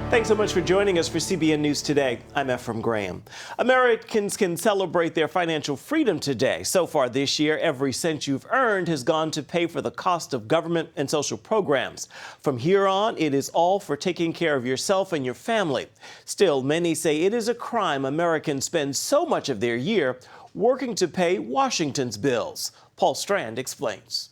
Thanks so much for joining us for CBN News Today. I'm Ephraim Graham. Americans can celebrate their financial freedom today. So far this year, every cent you've earned has gone to pay for the cost of government and social programs. From here on, it is all for taking care of yourself and your family. Still, many say it is a crime Americans spend so much of their year working to pay Washington's bills. Paul Strand explains.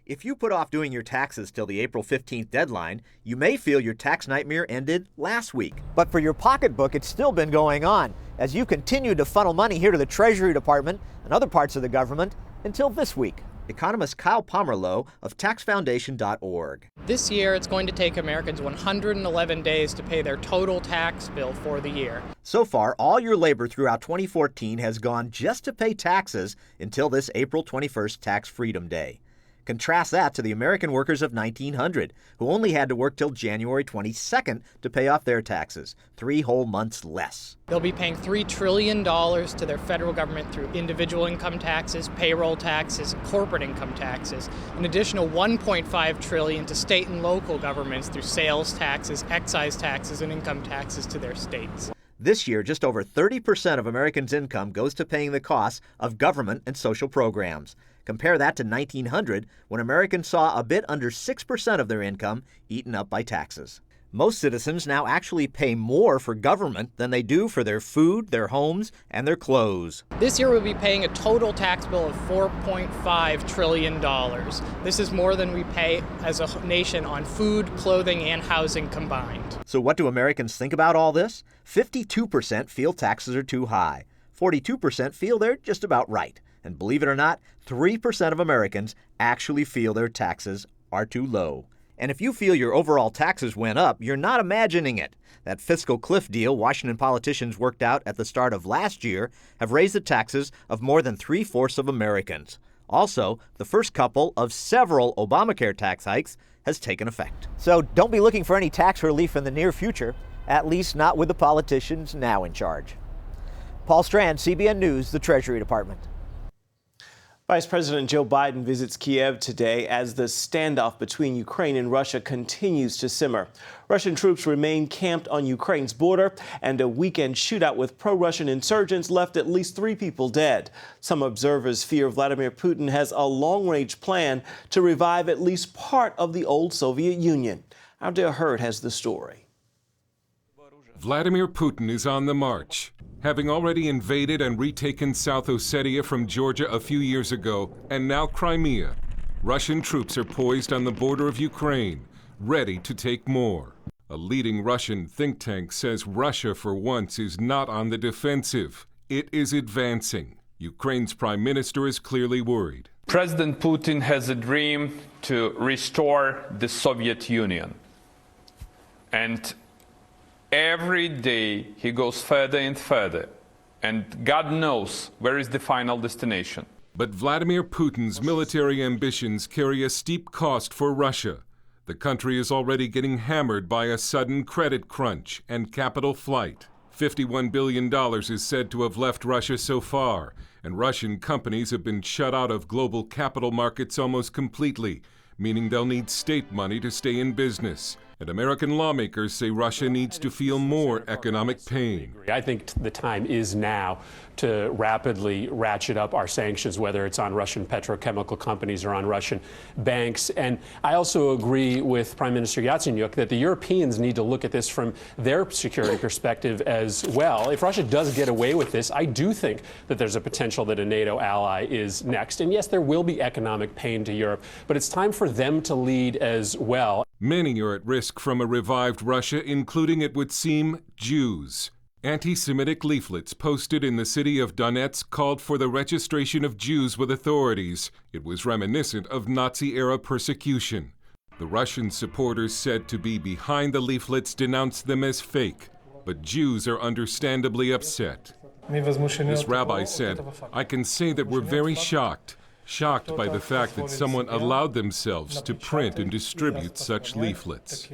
If you put off doing your taxes till the April 15th deadline, you may feel your tax nightmare ended last week. But for your pocketbook, it's still been going on as you continue to funnel money here to the Treasury Department and other parts of the government until this week. Economist Kyle Pomerlow of taxfoundation.org. This year, it's going to take Americans 111 days to pay their total tax bill for the year. So far, all your labor throughout 2014 has gone just to pay taxes until this April 21st Tax Freedom Day. Contrast that to the American workers of 1900, who only had to work till January 22nd to pay off their taxes, 3 whole months less. They'll be paying $3 trillion to their federal government through individual income taxes, payroll taxes, and corporate income taxes. An additional $1.5 trillion to state and local governments through sales taxes, excise taxes, and income taxes to their states. This year, just over 30% of Americans' income goes to paying the costs of government and social programs. Compare that to 1900, when Americans saw a bit under 6% of their income eaten up by taxes. Most citizens now actually pay more for government than they do for their food, their homes, and their clothes. This year we'll be paying a total tax bill of $4.5 trillion. This is more than we pay as a nation on food, clothing, and housing combined. So what do Americans think about all this? 52% feel taxes are too high. 42% feel they're just about right. And believe it or not, 3% of Americans actually feel their taxes are too low. And if you feel your overall taxes went up, you're not imagining it. That fiscal cliff deal Washington politicians worked out at the start of last year have raised the taxes of more than 3/4 of Americans. Also, the first couple of several Obamacare tax hikes has taken effect. So don't be looking for any tax relief in the near future, at least not with the politicians now in charge. Paul Strand, CBN News, the Treasury Department. Vice President Joe Biden visits Kiev today as the standoff between Ukraine and Russia continues to simmer. Russian troops remain camped on Ukraine's border, and a weekend shootout with pro-Russian insurgents left at least 3 people dead. Some observers fear Vladimir Putin has a long-range plan to revive at least part of the old Soviet Union. Ardell Hurd has the story. Vladimir Putin is on the march. Having already invaded and retaken South Ossetia from Georgia a few years ago, and now Crimea, Russian troops are poised on the border of Ukraine, ready to take more. A leading Russian think tank says Russia, for once, is not on the defensive. It is advancing. Ukraine's prime minister is clearly worried. President Putin has a dream to restore the Soviet Union. And every day he goes further and further, and God knows where is the final destination. But Vladimir Putin's military ambitions carry a steep cost for Russia. The country is already getting hammered by a sudden credit crunch and capital flight. $51 billion is said to have left Russia so far, and Russian companies have been shut out of global capital markets almost completely, meaning they'll need state money to stay in business. And American lawmakers say Russia needs to feel more economic pain. I think the time is now to rapidly ratchet up our sanctions, whether it's on Russian petrochemical companies or on Russian banks. And I also agree with Prime Minister Yatsenyuk that the Europeans need to look at this from their security perspective as well. If Russia does get away with this, I do think that there's a potential that a NATO ally is next. And yes, there will be economic pain to Europe, but it's time for them to lead as well. Many are at risk from a revived Russia, including, it would seem, Jews. Anti-Semitic leaflets posted in the city of Donetsk called for the registration of Jews with authorities. It was reminiscent of Nazi-era persecution. The Russian supporters said to be behind the leaflets denounced them as fake, but Jews are understandably upset. This rabbi said, "I can say that we're very shocked by the fact that someone allowed themselves to print and distribute such leaflets."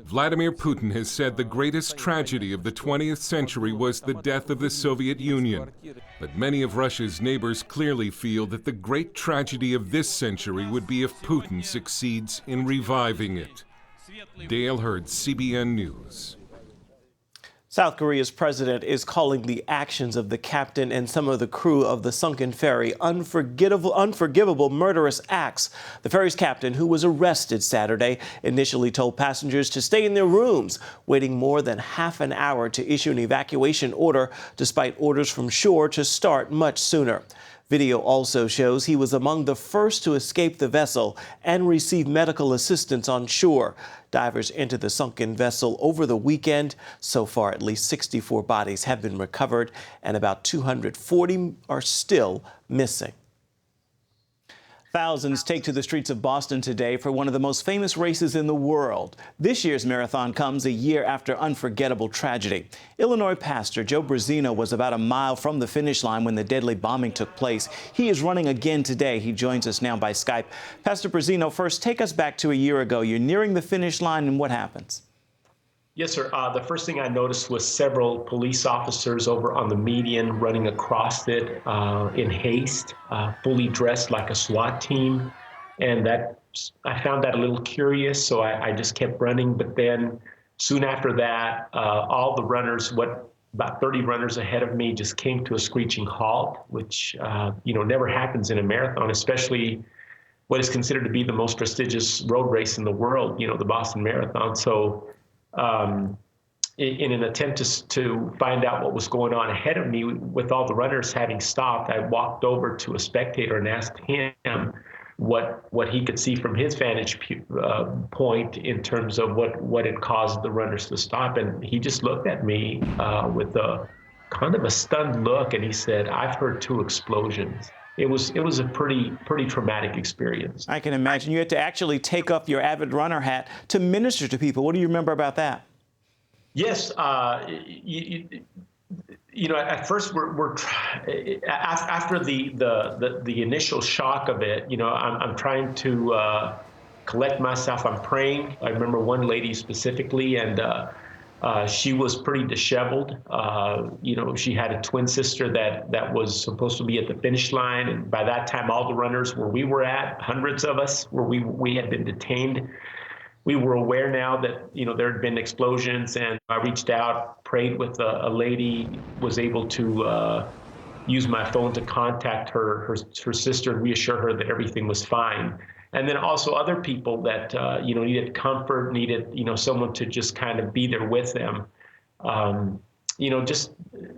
Vladimir Putin has said the greatest tragedy of the 20th century was the death of the Soviet Union. But many of Russia's neighbors clearly feel that the great tragedy of this century would be if Putin succeeds in reviving it. Dale Hurd, CBN News. South Korea's president is calling the actions of the captain and some of the crew of the sunken ferry unforgivable, murderous acts. The ferry's captain, who was arrested Saturday, initially told passengers to stay in their rooms, waiting more than half an hour to issue an evacuation order, despite orders from shore to start much sooner. Video also shows he was among the first to escape the vessel and receive medical assistance on shore. Divers entered the sunken vessel over the weekend. So far, at least 64 bodies have been recovered and about 240 are still missing. Thousands take to the streets of Boston today for one of the most famous races in the world. This year's marathon comes a year after unforgettable tragedy. Illinois pastor Joe Brazino was about a mile from the finish line when the deadly bombing took place. He is running again today. He joins us now by Skype. Pastor Brazino, first take us back to a year ago. You're nearing the finish line, and what happens? Yes, sir. The first thing I noticed was several police officers over on the median running across it in haste, fully dressed like a SWAT team. And I found that a little curious, so I just kept running. But then soon after that, all the runners, about 30 runners ahead of me, just came to a screeching halt, which never happens in a marathon, especially what is considered to be the most prestigious road race in the world, the Boston Marathon. So in an attempt to find out what was going on ahead of me, with all the runners having stopped, I walked over to a spectator and asked him what he could see from his vantage point in terms of what had caused the runners to stop. And he just looked at me with a kind of a stunned look, and he said, "I've heard 2 explosions." It was a pretty traumatic experience. I can imagine. You had to actually take off your avid runner hat to minister to people. What do you remember about that? Yes, at first after the initial shock of it, I'm trying to collect myself. I'm praying. I remember one lady specifically, and she was pretty disheveled. She had a twin sister that was supposed to be at the finish line, and by that time, all the runners where we were at, hundreds of us, where we had been detained. We were aware now that there had been explosions, and I reached out, prayed with a lady, was able to use my phone to contact her sister and reassure her that everything was fine. And then also other people that needed comfort, needed someone to just kind of be there with them.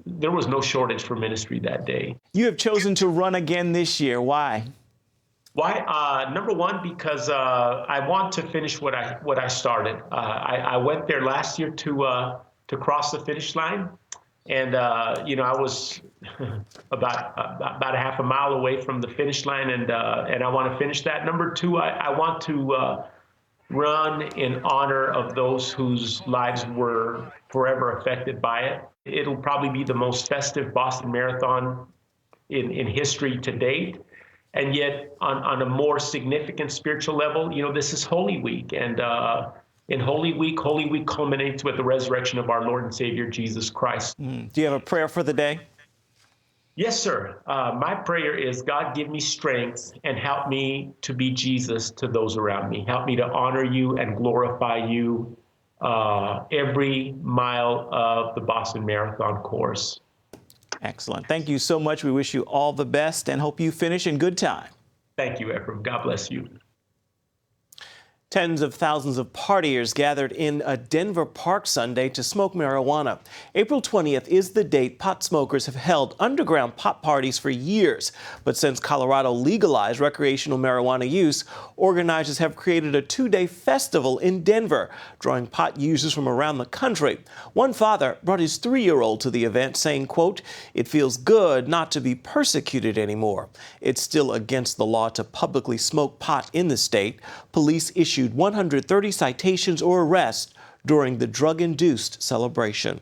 There was no shortage for ministry that day. You have chosen to run again this year. Why? Why? Number one, because I want to finish what I started. I went there last year to cross the finish line, and I was about a half a mile away from the finish line, and I want to finish that. Number two, I want to run in honor of those whose lives were forever affected by it. It'll probably be the most festive Boston Marathon in history to date. And yet, on a more significant spiritual level, this is Holy Week. And in Holy Week culminates with the resurrection of our Lord and Savior, Jesus Christ. Do you have a prayer for the day? Yes, sir. My prayer is, God, give me strength and help me to be Jesus to those around me. Help me to honor you and glorify you every mile of the Boston Marathon course. Excellent. Thank you so much. We wish you all the best and hope you finish in good time. Thank you, Ephraim. God bless you. Tens of thousands of partiers gathered in a Denver park Sunday to smoke marijuana. April 20th is the date pot smokers have held underground pot parties for years. But since Colorado legalized recreational marijuana use, organizers have created a 2-day festival in Denver, drawing pot users from around the country. One father brought his 3-year-old to the event, saying, quote, "It feels good not to be persecuted anymore." It's still against the law to publicly smoke pot in the state. Police issued 130 citations or arrests during the drug-induced celebration.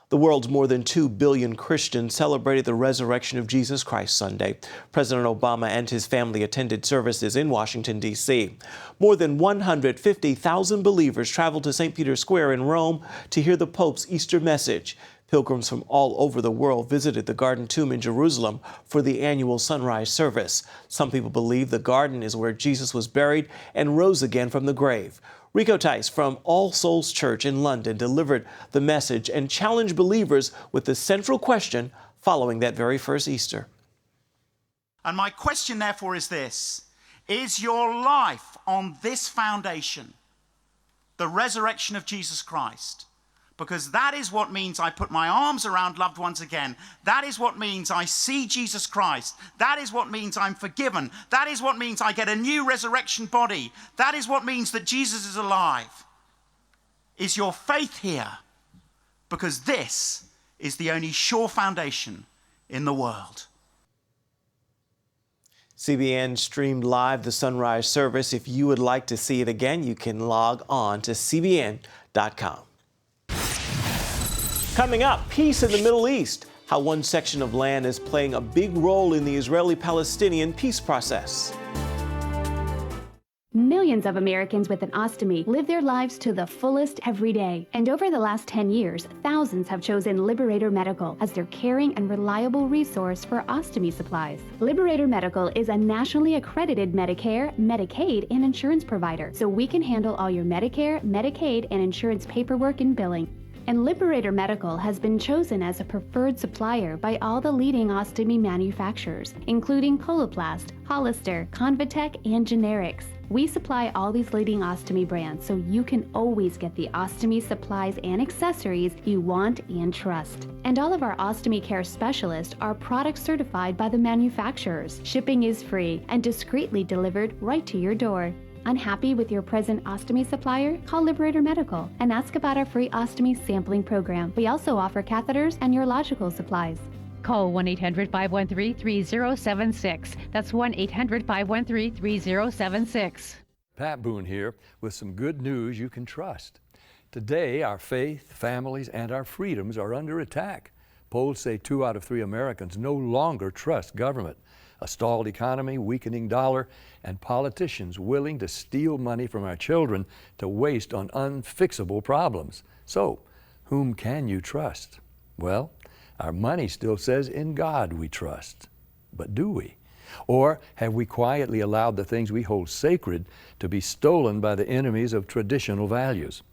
The world's more than 2 billion Christians celebrated the resurrection of Jesus Christ Sunday. President Obama and his family attended services in Washington, D.C. More than 150,000 believers traveled to St. Peter's Square in Rome to hear the Pope's Easter message. Pilgrims from all over the world visited the Garden Tomb in Jerusalem for the annual sunrise service. Some people believe the garden is where Jesus was buried and rose again from the grave. Rico Tice from All Souls Church in London delivered the message and challenged believers with the central question following that very first Easter. And my question, therefore, is this: is your life on this foundation, the resurrection of Jesus Christ? Because that is what means I put my arms around loved ones again. That is what means I see Jesus Christ. That is what means I'm forgiven. That is what means I get a new resurrection body. That is what means that Jesus is alive. Is your faith here? Because this is the only sure foundation in the world. CBN streamed live the sunrise service. If you would like to see it again, you can log on to cbn.com. Coming up, peace in the Middle East, how one section of land is playing a big role in the Israeli-Palestinian peace process. Millions of Americans with an ostomy live their lives to the fullest every day. And over the last 10 years, thousands have chosen Liberator Medical as their caring and reliable resource for ostomy supplies. Liberator Medical is a nationally accredited Medicare, Medicaid, and insurance provider, so we can handle all your Medicare, Medicaid, and insurance paperwork and billing. And Liberator Medical has been chosen as a preferred supplier by all the leading ostomy manufacturers, including Coloplast, Hollister, Convatec, and Generics. We supply all these leading ostomy brands, so you can always get the ostomy supplies and accessories you want and trust. And all of our ostomy care specialists are product certified by the manufacturers. Shipping is free and discreetly delivered right to your door. Unhappy with your present ostomy supplier? Call Liberator Medical and ask about our free ostomy sampling program. We also offer catheters and urological supplies. Call 1-800-513-3076. That's 1-800-513-3076. Pat Boone here with some good news you can trust. Today, our faith, families, and our freedoms are under attack. Polls say 2 out of 3 Americans no longer trust government. A stalled economy, weakening dollar, and politicians willing to steal money from our children to waste on unfixable problems. So, whom can you trust? Well, our money still says in God we trust. But do we? Or have we quietly allowed the things we hold sacred to be stolen by the enemies of traditional values?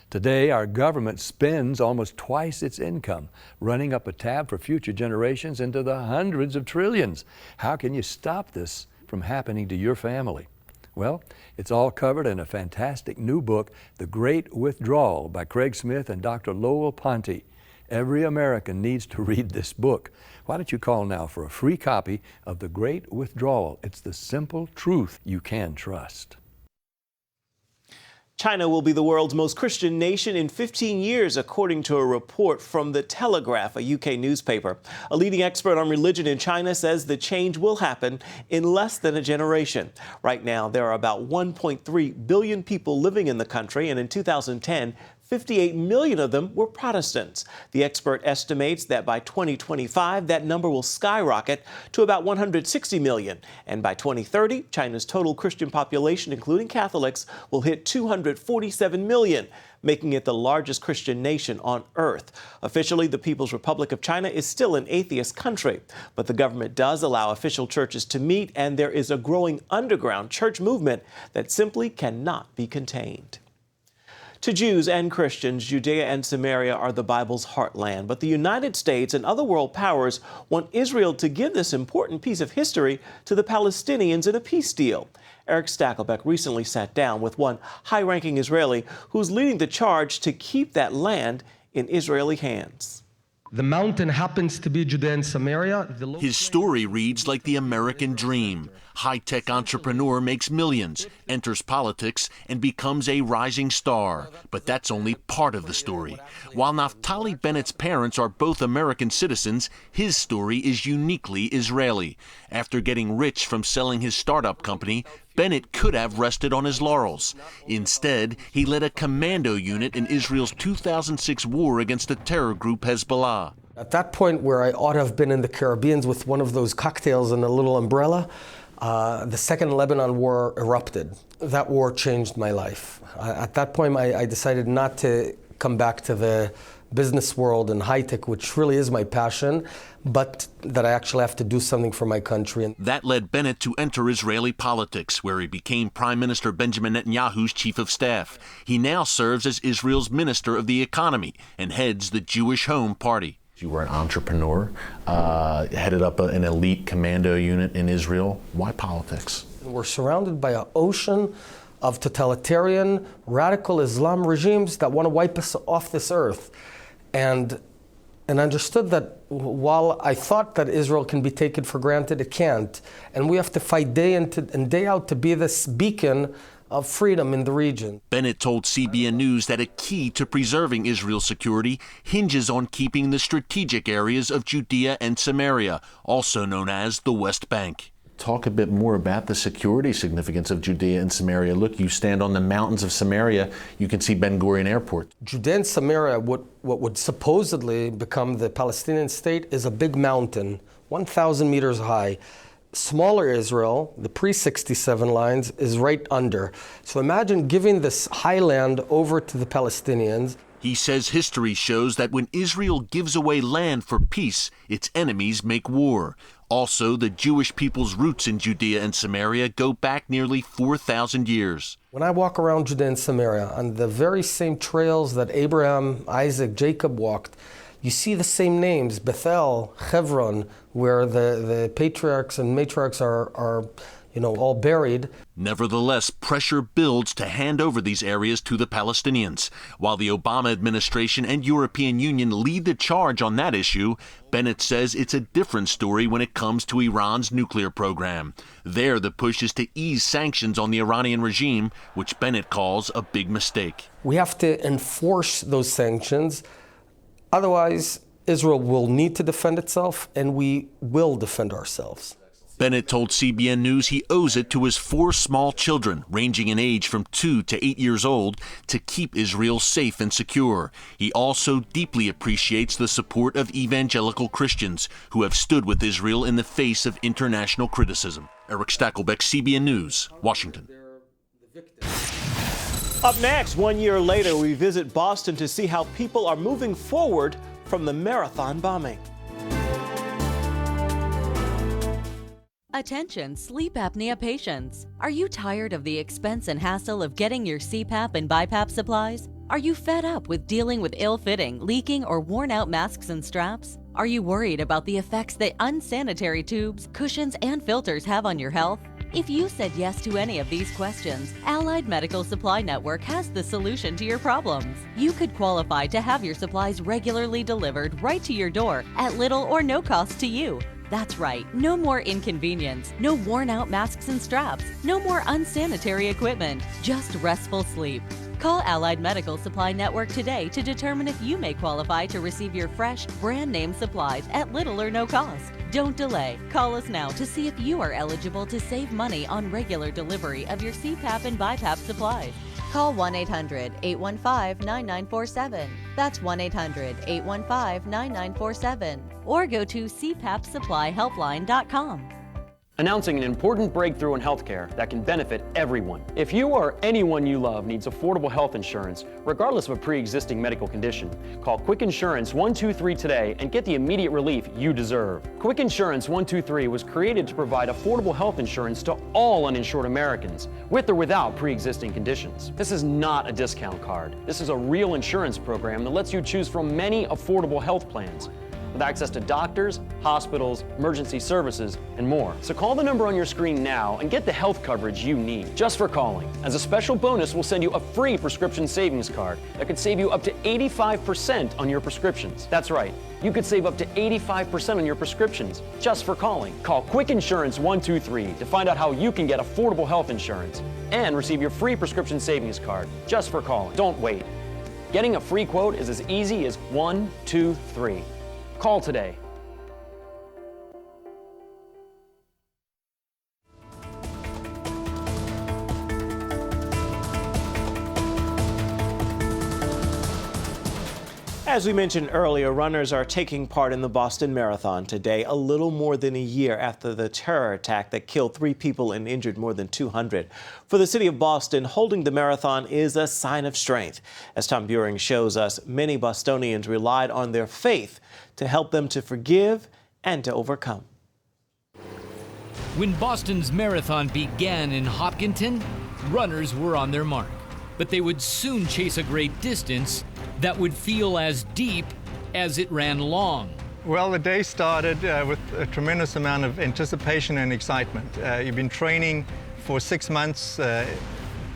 Today, our government spends almost twice its income, running up a tab for future generations into the hundreds of trillions. How can you stop this from happening to your family? Well, it's all covered in a fantastic new book, The Great Withdrawal by Craig Smith and Dr. Lowell Ponte. Every American needs to read this book. Why don't you call now for a free copy of The Great Withdrawal? It's the simple truth you can trust. China will be the world's most Christian nation in 15 years, according to a report from The Telegraph, a UK newspaper. A leading expert on religion in China says the change will happen in less than a generation. Right now, there are about 1.3 billion people living in the country, and in 2010, 58 million of them were Protestants. The expert estimates that by 2025, that number will skyrocket to about 160 million. And by 2030, China's total Christian population, including Catholics, will hit 247 million, making it the largest Christian nation on earth. Officially, the People's Republic of China is still an atheist country, but the government does allow official churches to meet, and there is a growing underground church movement that simply cannot be contained. To Jews and Christians, Judea and Samaria are the Bible's heartland, but the United States and other world powers want Israel to give this important piece of history to the Palestinians in a peace deal. Eric Stakelbeck recently sat down with one high-ranking Israeli who's leading the charge to keep that land in Israeli hands. The mountain happens to be Judea and Samaria. His story reads like the American dream. High-tech entrepreneur makes millions, enters politics, and becomes a rising star. But that's only part of the story. While Naftali Bennett's parents are both American citizens, his story is uniquely Israeli. After getting rich from selling his startup company, Bennett could have rested on his laurels. Instead, he led a commando unit in Israel's 2006 war against the terror group Hezbollah. At that point where I ought to have been in the Caribbean with one of those cocktails and a little umbrella, the Second Lebanon War erupted. That war changed my life. At that point, I decided not to come back to the business world and high tech, which really is my passion, but that I actually have to do something for my country. That led Bennett to enter Israeli politics, where he became Prime Minister Benjamin Netanyahu's chief of staff. He now serves as Israel's Minister of the Economy and heads the Jewish Home Party. You were an entrepreneur, headed up an elite commando unit in Israel. Why politics? We're surrounded by an ocean of totalitarian, radical Islam regimes that want to wipe us off this earth. And understood that while I thought that Israel can be taken for granted, it can't. And we have to fight day in and day out to be this beacon of freedom in the region. Bennett told CBN News that a key to preserving Israel's security hinges on keeping the strategic areas of Judea and Samaria, also known as the West Bank. Talk a bit more about the security significance of Judea and Samaria. Look, you stand on the mountains of Samaria, you can see Ben Gurion Airport. Judea and Samaria, what would supposedly become the Palestinian state, is a big mountain, 1,000 meters high. Smaller Israel, the pre-67 lines, is right under. So imagine giving this highland over to the Palestinians. He says history shows that when Israel gives away land for peace, its enemies make war. Also, the Jewish people's roots in Judea and Samaria go back nearly 4,000 years. When I walk around Judea and Samaria, on the very same trails that Abraham, Isaac, Jacob walked, you see the same names, Bethel, Hebron, where the patriarchs and matriarchs are all buried. Nevertheless, pressure builds to hand over these areas to the Palestinians. While the Obama administration and European Union lead the charge on that issue, Bennett says it's a different story when it comes to Iran's nuclear program. There, the push is to ease sanctions on the Iranian regime, which Bennett calls a big mistake. We have to enforce those sanctions. Otherwise, Israel will need to defend itself, and we will defend ourselves. Bennett told CBN News he owes it to his 4 small children, ranging in age from 2 to 8 years old, to keep Israel safe and secure. He also deeply appreciates the support of evangelical Christians who have stood with Israel in the face of international criticism. Eric Stackelbeck, CBN News, Washington. Up next, 1 year later, we visit Boston to see how people are moving forward from the marathon bombing. Attention sleep apnea patients. Are you tired of the expense and hassle of getting your CPAP and BiPAP supplies? Are you fed up with dealing with ill-fitting, leaking, or worn-out masks and straps? Are you worried about the effects that unsanitary tubes, cushions, and filters have on your health? If you said yes to any of these questions, Allied Medical Supply Network has the solution to your problems. You could qualify to have your supplies regularly delivered right to your door at little or no cost to you. That's right, no more inconvenience, no worn-out masks and straps, no more unsanitary equipment, just restful sleep. Call Allied Medical Supply Network today to determine if you may qualify to receive your fresh, brand-name supplies at little or no cost. Don't delay. Call us now to see if you are eligible to save money on regular delivery of your CPAP and BiPAP supplies. Call 1-800-815-9947. That's 1-800-815-9947. Or go to cpapsupplyhelpline.com. Announcing an important breakthrough in healthcare that can benefit everyone. If you or anyone you love needs affordable health insurance, regardless of a pre-existing medical condition, call Quick Insurance 123 today and get the immediate relief you deserve. Quick Insurance 123 was created to provide affordable health insurance to all uninsured Americans, with or without pre-existing conditions. This is not a discount card. This is a real insurance program that lets you choose from many affordable health plans, with access to doctors, hospitals, emergency services, and more. So call the number on your screen now and get the health coverage you need, just for calling. As a special bonus, we'll send you a free prescription savings card that could save you up to 85% on your prescriptions. That's right, you could save up to 85% on your prescriptions, just for calling. Call Quick Insurance 123 to find out how you can get affordable health insurance and receive your free prescription savings card, just for calling. Don't wait. Getting a free quote is as easy as 1, 2, 3. Call today. As we mentioned earlier, runners are taking part in the Boston Marathon today, a little more than a year after the terror attack that killed 3 people and injured more than 200. For the city of Boston, holding the marathon is a sign of strength. As Tom Buring shows us, many Bostonians relied on their faith to help them to forgive and to overcome. When Boston's marathon began in Hopkinton, runners were on their mark, but they would soon chase a great distance that would feel as deep as it ran long. Well, the day started with a tremendous amount of anticipation and excitement. You've been training for 6 months,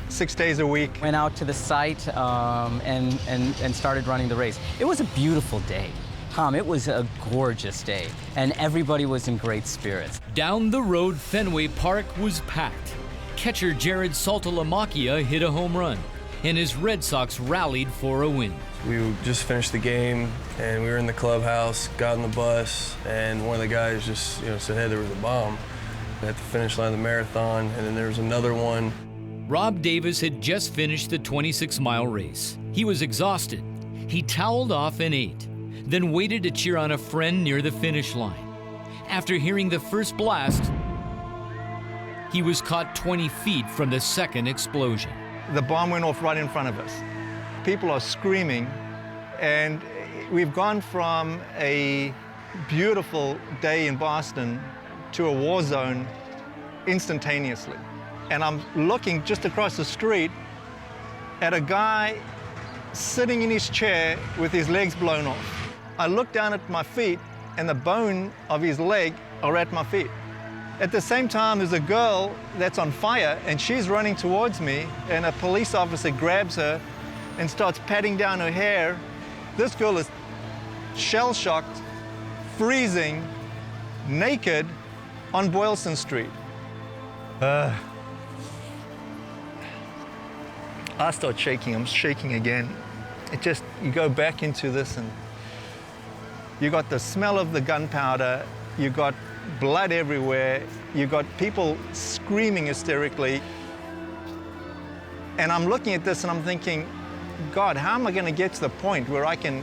6 days a week. Went out to the site and started running the race. It was a beautiful day. Tom, it was a gorgeous day, and everybody was in great spirits. Down the road, Fenway Park was packed. Catcher Jared Saltalamacchia hit a home run, and his Red Sox rallied for a win. We just finished the game, and we were in the clubhouse, got on the bus, and one of the guys just said, hey, there was a bomb at the finish line of the marathon, and then there was another one. Rob Davis had just finished the 26-mile race. He was exhausted. He toweled off and ate, then waited to cheer on a friend near the finish line. After hearing the first blast, he was caught 20 feet from the second explosion. The bomb went off right in front of us. People are screaming, and we've gone from a beautiful day in Boston to a war zone instantaneously. And I'm looking just across the street at a guy sitting in his chair with his legs blown off. I look down at my feet, and the bone of his leg are at my feet. At the same time, there's a girl that's on fire, and she's running towards me, and a police officer grabs her and starts patting down her hair. This girl is shell-shocked, freezing, naked on Boylston Street. I start shaking. I'm shaking again. You go back into this, and you got the smell of the gunpowder, you got blood everywhere, you got people screaming hysterically. And I'm looking at this and I'm thinking, God, how am I going to get to the point where I can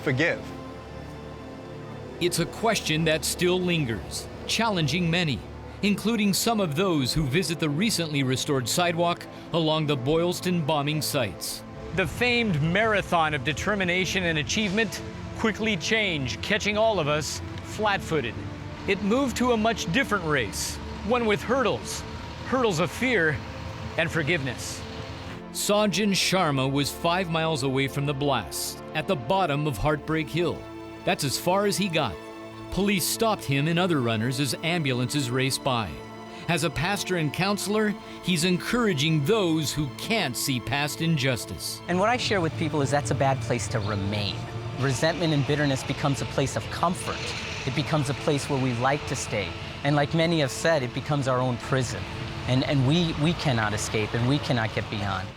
forgive? It's a question that still lingers, challenging many, including some of those who visit the recently restored sidewalk along the Boylston bombing sites. The famed marathon of determination and achievement quickly changed, catching all of us flat-footed. It moved to a much different race, one with hurdles of fear and forgiveness. Sajjan Sharma was 5 miles away from the blast, at the bottom of Heartbreak Hill. That's as far as he got. Police stopped him and other runners as ambulances raced by. As a pastor and counselor, he's encouraging those who can't see past injustice. And what I share with people is that's a bad place to remain. Resentment and bitterness becomes a place of comfort. It becomes a place where we like to stay. And like many have said, it becomes our own prison. And we cannot escape, and we cannot get beyond.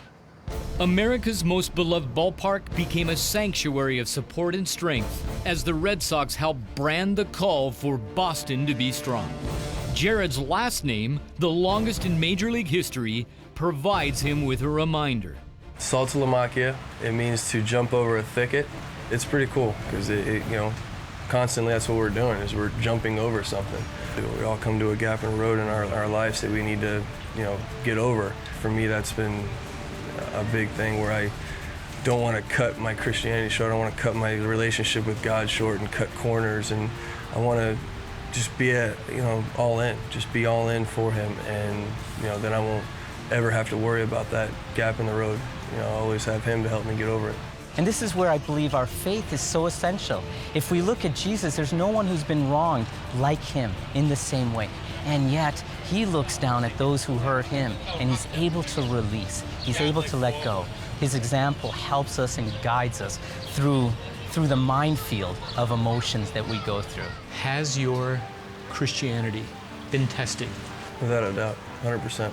America's most beloved ballpark became a sanctuary of support and strength as the Red Sox helped brand the call for Boston to be strong. Jared's last name, the longest in Major League history, provides him with a reminder. Saltalamacchia, it means to jump over a thicket. It's pretty cool because constantly that's what we're doing, is we're jumping over something. We all come to a gap in the road in our lives that we need to, get over. For me, that's been a big thing where I don't want to cut my Christianity short. I don't want to cut my relationship with God short and cut corners. And I want to just be all in, just be all in for Him. And, then I won't ever have to worry about that gap in the road. I'll always have Him to help me get over it. And this is where I believe our faith is so essential. If we look at Jesus, there's no one who's been wronged like Him in the same way. And yet, He looks down at those who hurt Him, and He's able to release. He's able to let go. His example helps us and guides us through the minefield of emotions that we go through. Has your Christianity been tested? Without a doubt, 100%.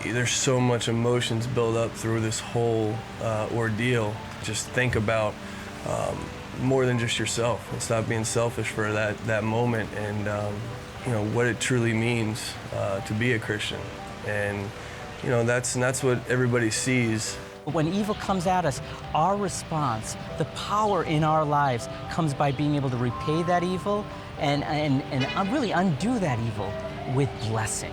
There's so much emotions built up through this whole ordeal. Just think about more than just yourself, and stop being selfish for that moment, and what it truly means to be a Christian. And that's what everybody sees. When evil comes at us, our response, the power in our lives, comes by being able to repay that evil and really undo that evil with blessing,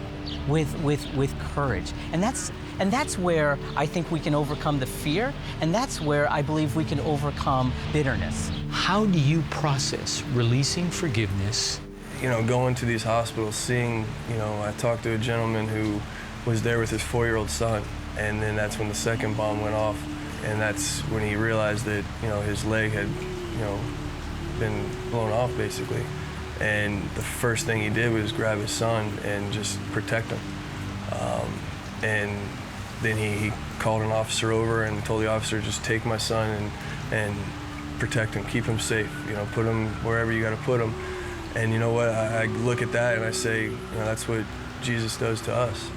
with courage. And that's where I think we can overcome the fear, and that's where I believe we can overcome bitterness. How do you process releasing forgiveness? You know, going to these hospitals, seeing, I talked to a gentleman who was there with his 4-year-old son, and then that's when the second bomb went off, and that's when he realized that, his leg had, been blown off, basically. And the first thing he did was grab his son and just protect him. And then he called an officer over and told the officer, just take my son and protect him, keep him safe, put him wherever you gotta put him. And you know what, I look at that and I say, that's what Jesus does to us.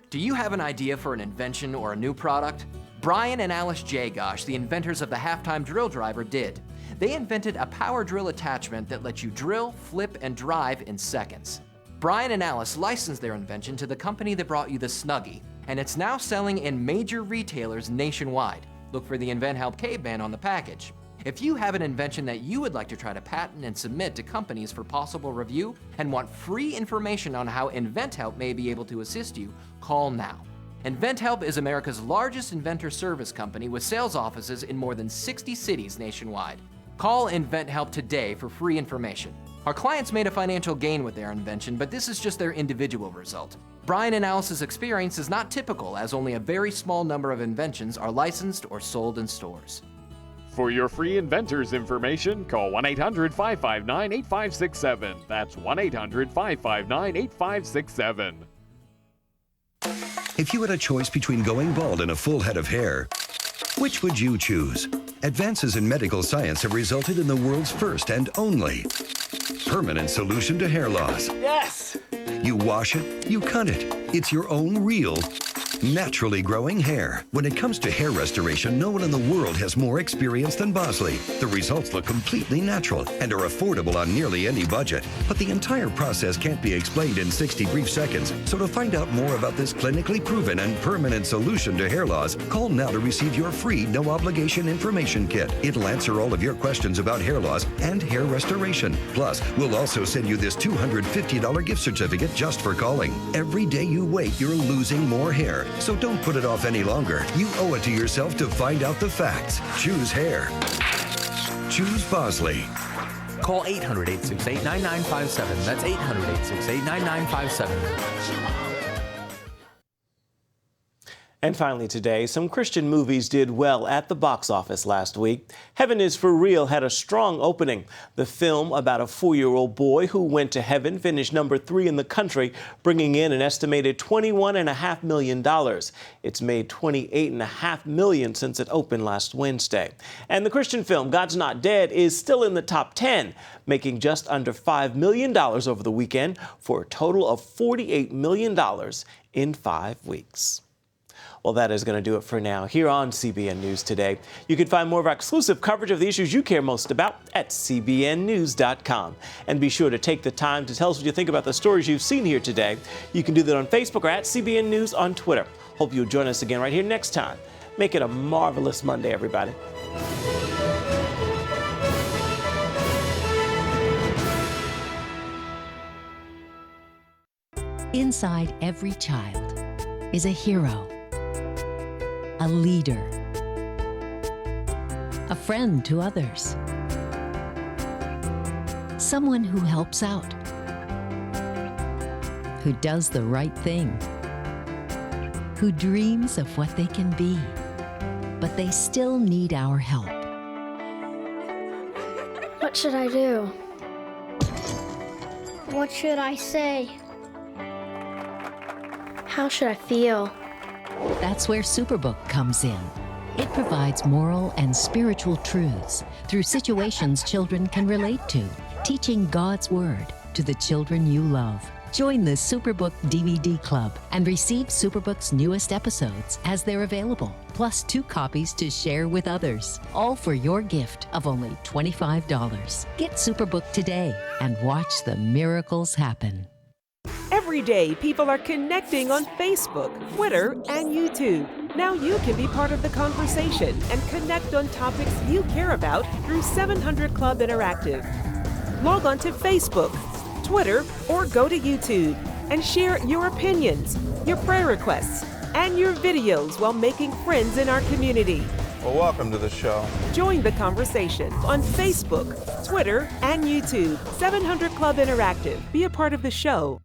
Do you have an idea for an invention or a new product? Brian and Alice Jagosh, the inventors of the halftime drill driver, did. They invented a power drill attachment that lets you drill, flip, and drive in seconds. Brian and Alice licensed their invention to the company that brought you the Snuggie, and it's now selling in major retailers nationwide. Look for the Invent Help Caveman on the package. If you have an invention that you would like to try to patent and submit to companies for possible review and want free information on how Invent Help may be able to assist you, call now. Invent Help is America's largest inventor service company with sales offices in more than 60 cities nationwide. Call Invent Help today for free information. Our clients made a financial gain with their invention, but this is just their individual result. Brian and Alice's experience is not typical, as only a very small number of inventions are licensed or sold in stores. For your free inventors information, call 1-800-559-8567. That's 1-800-559-8567. If you had a choice between going bald and a full head of hair, which would you choose? Advances in medical science have resulted in the world's first and only permanent solution to hair loss. Yes! You wash it, you cut it. It's your own real, naturally growing hair. When it comes to hair restoration, no one in the world has more experience than Bosley. The results look completely natural and are affordable on nearly any budget. But the entire process can't be explained in 60 brief seconds. So to find out more about this clinically proven and permanent solution to hair loss, call now to receive your free no-obligation information kit. It'll answer all of your questions about hair loss and hair restoration. Plus, we'll also send you this $250 gift certificate just for calling. Every day you wait, you're losing more hair. So don't put it off any longer. You owe it to yourself to find out the facts. Choose hair. Choose Bosley. Call 800-868-9957. That's 800-868-9957. And finally today, some Christian movies did well at the box office last week. Heaven is for Real had a strong opening. The film about a 4-year-old boy who went to heaven finished number 3 in the country, bringing in an estimated $21.5 million. It's made $28.5 million since it opened last Wednesday. And the Christian film God's Not Dead is still in the top 10, making just under $5 million over the weekend for a total of $48 million in 5 weeks. Well, that is going to do it for now here on CBN News Today. You can find more of our exclusive coverage of the issues you care most about at cbnnews.com. And be sure to take the time to tell us what you think about the stories you've seen here today. You can do that on Facebook or at CBN News on Twitter. Hope you'll join us again right here next time. Make it a marvelous Monday, everybody. Inside every child is a hero, a leader, a friend to others, someone who helps out, who does the right thing, who dreams of what they can be, but they still need our help. What should I do? What should I say? How should I feel? That's where Superbook comes in. It provides moral and spiritual truths through situations children can relate to, teaching God's Word to the children you love. Join the Superbook DVD Club and receive Superbook's newest episodes as they're available, plus 2 copies to share with others, all for your gift of only $25. Get Superbook today and watch the miracles happen. Every Every day, people are connecting on Facebook, Twitter, and YouTube. Now you can be part of the conversation and connect on topics you care about through 700 Club Interactive. Log on to Facebook, Twitter, or go to YouTube and share your opinions, your prayer requests, and your videos while making friends in our community. Well, welcome to the show. Join the conversation on Facebook, Twitter, and YouTube. 700 Club Interactive. Be a part of the show.